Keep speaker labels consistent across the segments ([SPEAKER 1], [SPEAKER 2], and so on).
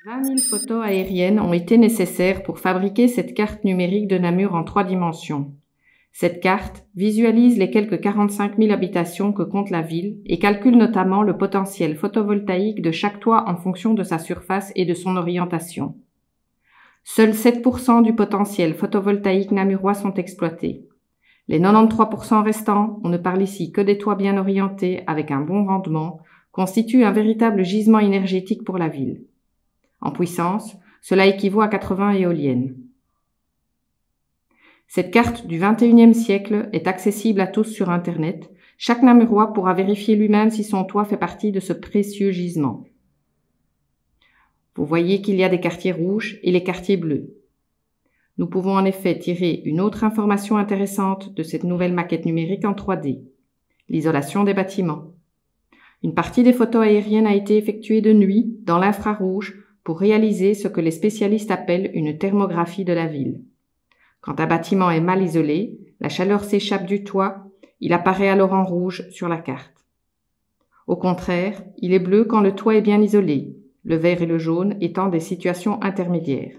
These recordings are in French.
[SPEAKER 1] 20 000 photos aériennes ont été nécessaires pour fabriquer cette carte numérique de Namur en 3 dimensions. Cette carte visualise les quelques 45 000 habitations que compte la ville et calcule notamment le potentiel photovoltaïque de chaque toit en fonction de sa surface et de son orientation. Seuls 7% du potentiel photovoltaïque namurois sont exploités. Les 93% restants, on ne parle ici que des toits bien orientés avec un bon rendement, constituent un véritable gisement énergétique pour la ville. En puissance, cela équivaut à 80 éoliennes. Cette carte du XXIe siècle est accessible à tous sur Internet. Chaque Namurois pourra vérifier lui-même si son toit fait partie de ce précieux gisement. Vous voyez qu'il y a des quartiers rouges et les quartiers bleus. Nous pouvons en effet tirer une autre information intéressante de cette nouvelle maquette numérique en 3D, l'isolation des bâtiments. Une partie des photos aériennes a été effectuée de nuit, dans l'infrarouge, pour réaliser ce que les spécialistes appellent une thermographie de la ville. Quand un bâtiment est mal isolé, la chaleur s'échappe du toit, il apparaît alors en rouge sur la carte. Au contraire, il est bleu quand le toit est bien isolé, le vert et le jaune étant des situations intermédiaires.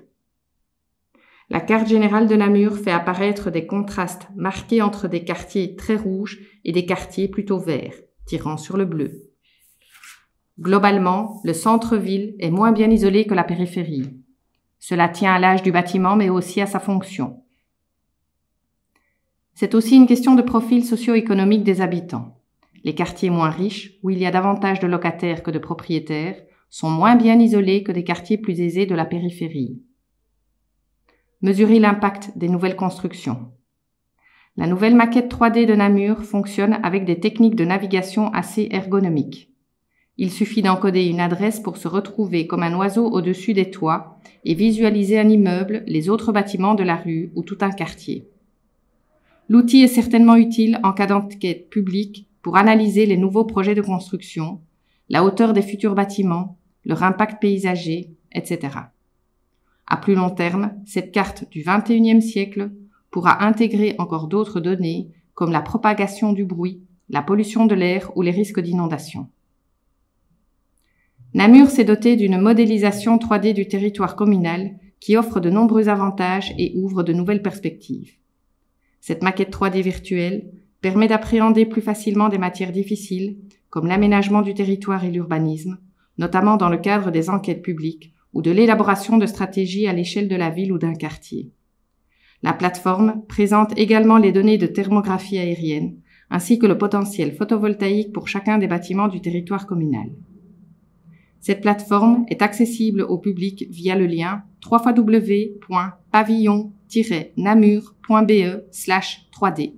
[SPEAKER 1] La carte générale de Namur fait apparaître des contrastes marqués entre des quartiers très rouges et des quartiers plutôt verts, tirant sur le bleu. Globalement, le centre-ville est moins bien isolé que la périphérie. Cela tient à l'âge du bâtiment, mais aussi à sa fonction. C'est aussi une question de profil socio-économique des habitants. Les quartiers moins riches, où il y a davantage de locataires que de propriétaires, sont moins bien isolés que des quartiers plus aisés de la périphérie. Mesurez l'impact des nouvelles constructions. La nouvelle maquette 3D de Namur fonctionne avec des techniques de navigation assez ergonomiques. Il suffit d'encoder une adresse pour se retrouver comme un oiseau au-dessus des toits et visualiser un immeuble, les autres bâtiments de la rue ou tout un quartier. L'outil est certainement utile en cas d'enquête publique pour analyser les nouveaux projets de construction, la hauteur des futurs bâtiments, leur impact paysager, etc. À plus long terme, cette carte du XXIe siècle pourra intégrer encore d'autres données comme la propagation du bruit, la pollution de l'air ou les risques d'inondation. Namur s'est doté d'une modélisation 3D du territoire communal qui offre de nombreux avantages et ouvre de nouvelles perspectives. Cette maquette 3D virtuelle permet d'appréhender plus facilement des matières difficiles comme l'aménagement du territoire et l'urbanisme, notamment dans le cadre des enquêtes publiques ou de l'élaboration de stratégies à l'échelle de la ville ou d'un quartier. La plateforme présente également les données de thermographie aérienne ainsi que le potentiel photovoltaïque pour chacun des bâtiments du territoire communal. Cette plateforme est accessible au public via le lien www.pavillon-namur.be/3D.